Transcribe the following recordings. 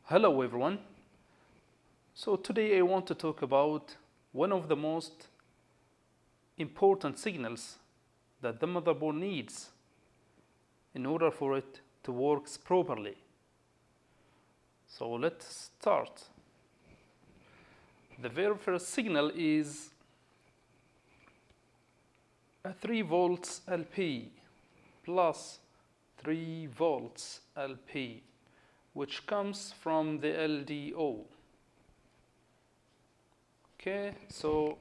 Hello everyone. So today I want to talk about one of the most important signals that the motherboard needs in order for it to work properly. So let's start. The very first signal is a 3 volts LP plus 3 volts LP, which comes from the LDO. Okay, so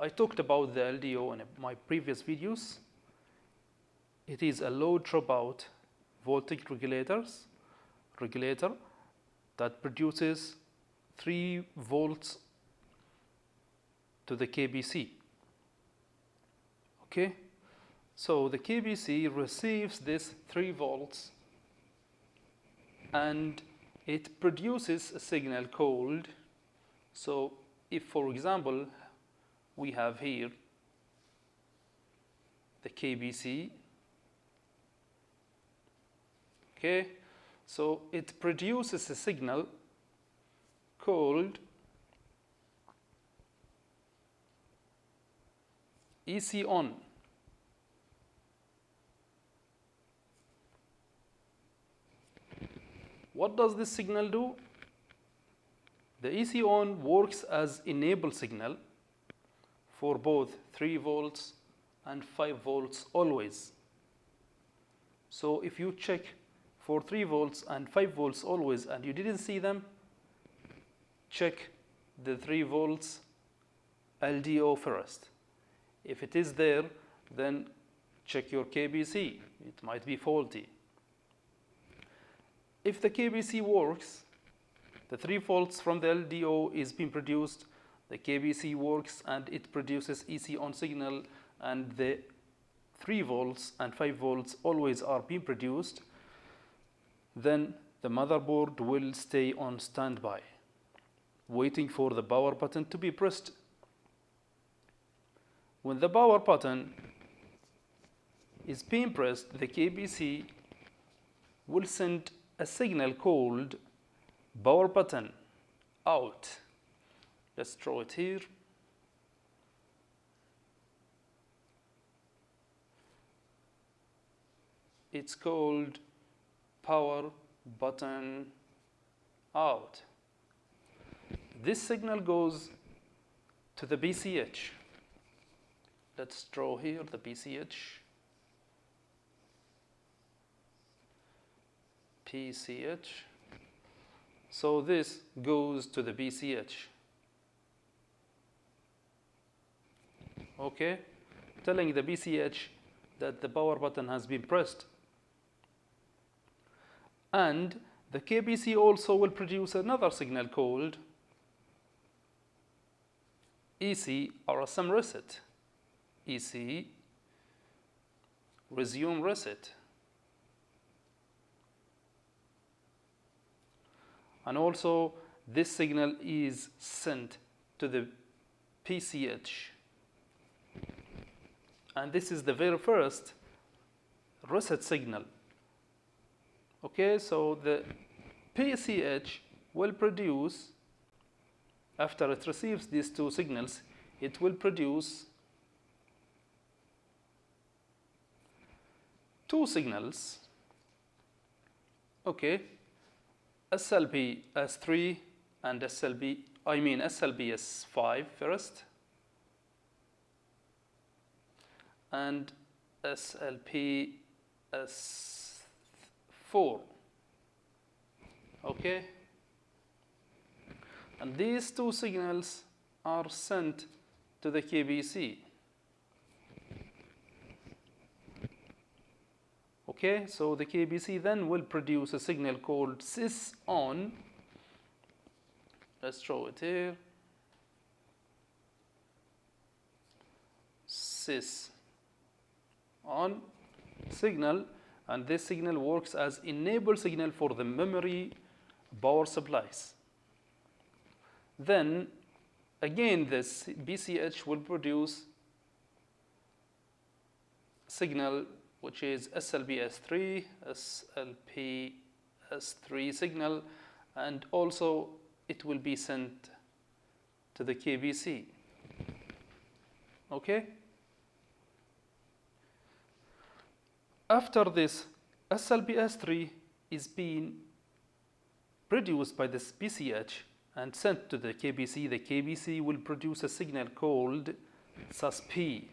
I talked about the LDO in my previous videos. It is a load dropout voltage regulator that produces 3 volts to the KBC. Okay, so the KBC receives this 3 volts and it produces a signal called, so if for example we have here the KBC, okay, so it produces a signal called EC on. What does this signal do? The EC on works as enable signal for both 3 volts and 5 volts always. So if you check for 3 volts and 5 volts always and you didn't see them, check the 3 volts LDO first. If it is there, then check your KBC. It might be faulty. If the KBC works, the 3 volts from the LDO is being produced, the KBC works and it produces EC on signal, and the 3 volts and 5 volts always are being produced, then the motherboard will stay on standby, waiting for the power button to be pressed. When the power button is being pressed, the KBC will send a signal called power button out. Let's draw it here. It's called power button out. This signal goes to the BCH. Let's draw here the BCH. PCH. So this goes to the BCH. Okay, telling the BCH that the power button has been pressed. And the KBC also will produce another signal called EC RSM reset. EC resume reset. And also this signal is sent to the PCH. And this is the very first reset signal. Okay, so the PCH will produce, after it receives these two signals, it will produce two signals. Okay, SLB S3 and SLB S5 first, and SLP S4. Okay, and these two signals are sent to the KBC. Okay, so the KBC then will produce a signal called sys on. Let's draw it here. Sys on signal, and this signal works as enable signal for the memory power supplies. Then again this BCH will produce signal which is SLB S3, SLP S3 signal, and also it will be sent to the KBC. Okay? After this, SLPS3 is being produced by this BCH and sent to the KBC. The KBC will produce a signal called sus-P.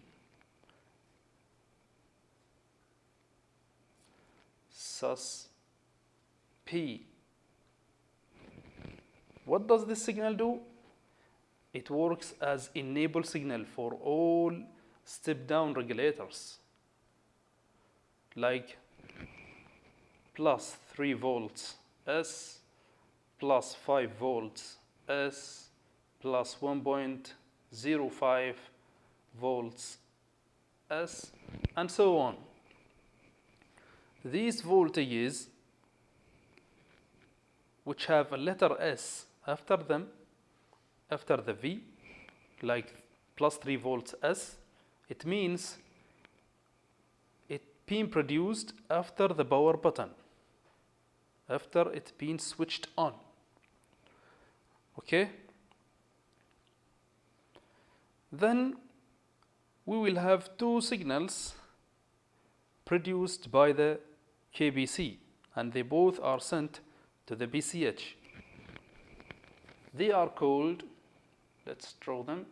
sus-P. What does this signal do? It works as enable signal for all step-down regulators, like plus 3 volts S, plus 5 volts S, plus 1.05 volts S, and so on. These voltages, which have a letter S after them, after the V, like plus 3 volts S, it means it being produced after the power button, after it being switched on. Okay? Then we will have two signals produced by the KBC, and they both are sent to the BCH. They are called, let's draw them.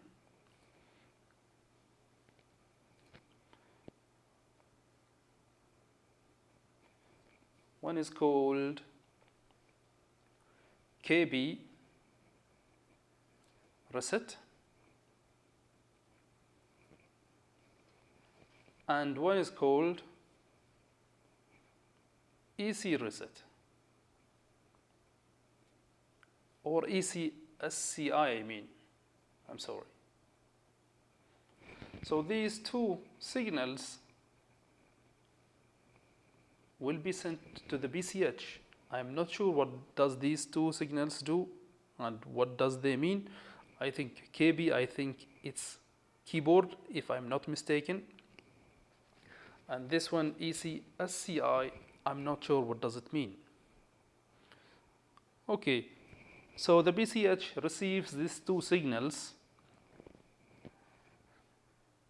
One is called KB reset, and one is called EC reset, or ECSCI, I mean. I'm sorry. So these two signals will be sent to the BCH. I'm not sure what does these two signals do and what does they mean. I think KB, I think it's keyboard, if I'm not mistaken. And this one, ECSCI, I'm not sure what does it mean. Okay, so the BCH receives these two signals,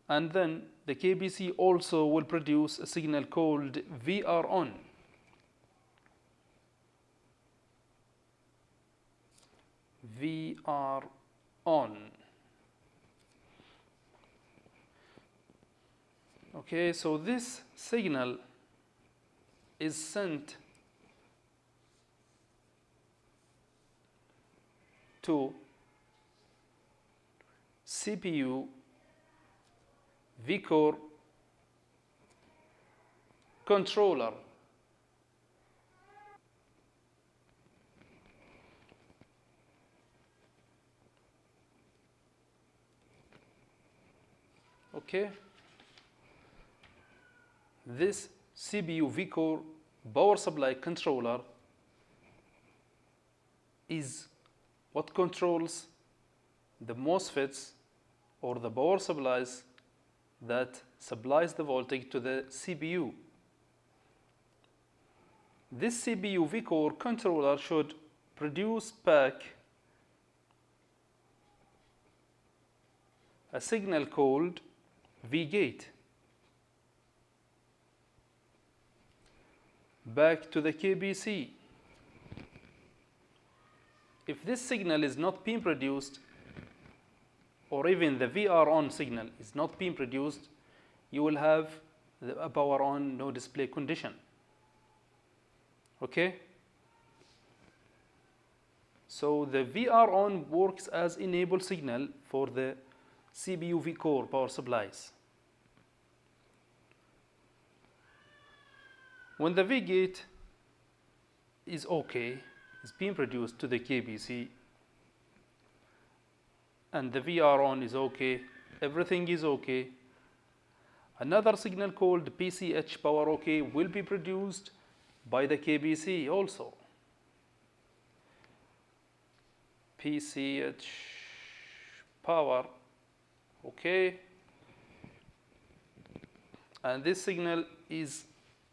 and then the KBC also will produce a signal called VR on. VR on. Okay, so this signal is sent to CPU vCore controller. Okay, this CPU vCore power supply controller is what controls the MOSFETs or the power supplies that supplies the voltage to the CPU. This CPU vCore controller should produce back a signal called VGate back to the KBC. If this signal is not being produced, or even the VR on signal is not being produced, you will have a power on, no display condition. Okay? So the VR on works as enable signal for the CPU vCore power supplies. When the VGate is okay, is being produced to the KBC, and the VR on is okay, everything is okay, another signal called PCH power OK will be produced by the KBC also. PCH power OK, and this signal is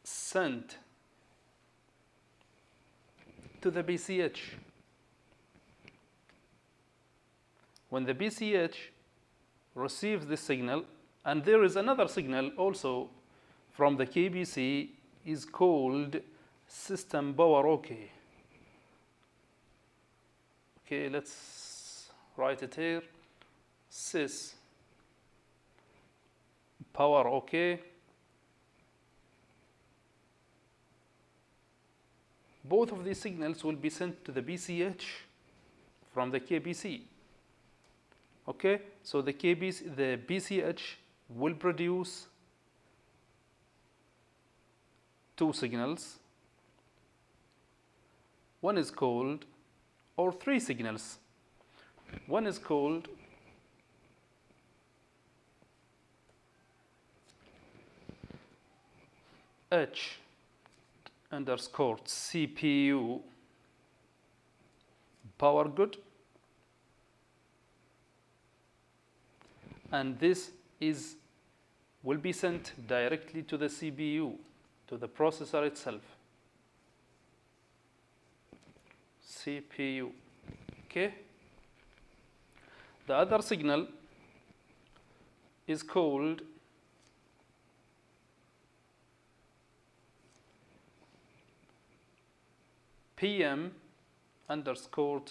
sent to the BCH. when the BCH receives this signal, and there is another signal also from the KBC, is called system power OK. Okay, let's write it here. Sys power OK. Both of these signals will be sent to the BCH from the KBC. Okay, so the BCH will produce two signals. One is called, or three signals. One is called H underscore CPU power good, and this will be sent directly to the CPU, to the processor itself. CPU. Okay. The other signal is called PM underscore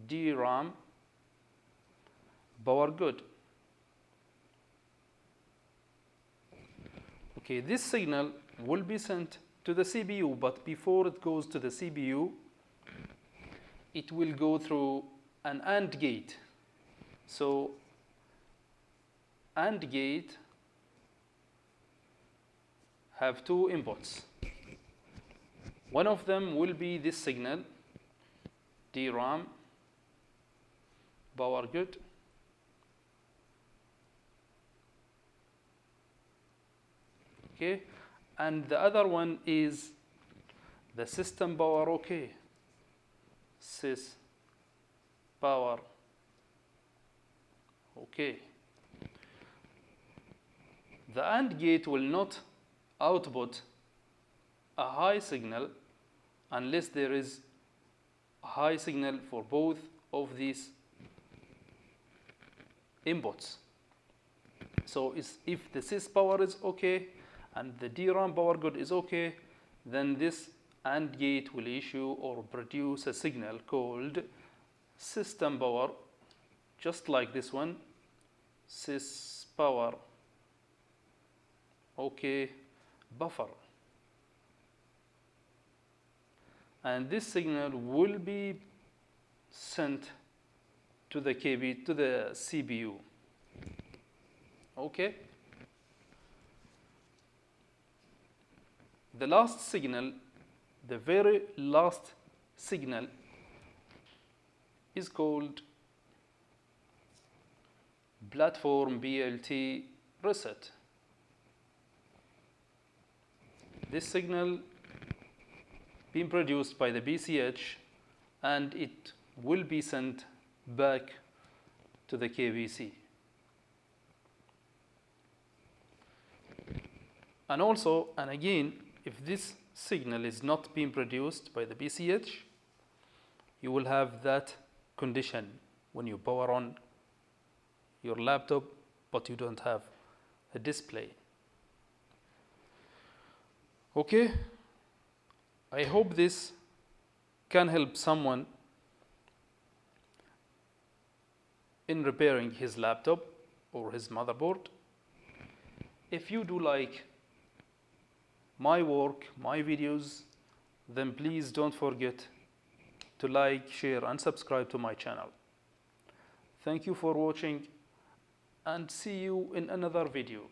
DRAM power good. Okay, this signal will be sent to the CPU, but before it goes to the CPU, it will go through an AND gate. So, AND gate have two inputs. One of them will be this signal, DRAM power good, okay, and the other one is the system power OK. Sys power OK. The AND gate will not output a high signal unless there is a high signal for both of these inputs. So if the sys power is okay and the DRAM power good is okay, then this AND gate will issue or produce a signal called system power, just like this one, sys power okay buffer. And this signal will be sent to the CPU. Okay. The last signal, the very last signal, is called platform BLT reset. This signal being produced by the BCH, and it will be sent back to the KBC. And also, and again, if this signal is not being produced by the BCH, you will have that condition when you power on your laptop, but you don't have a display. Okay, I hope this can help someone in repairing his laptop or his motherboard. If you do like my work, my videos, then please don't forget to like, share, and subscribe to my channel. Thank you for watching, and see you in another video.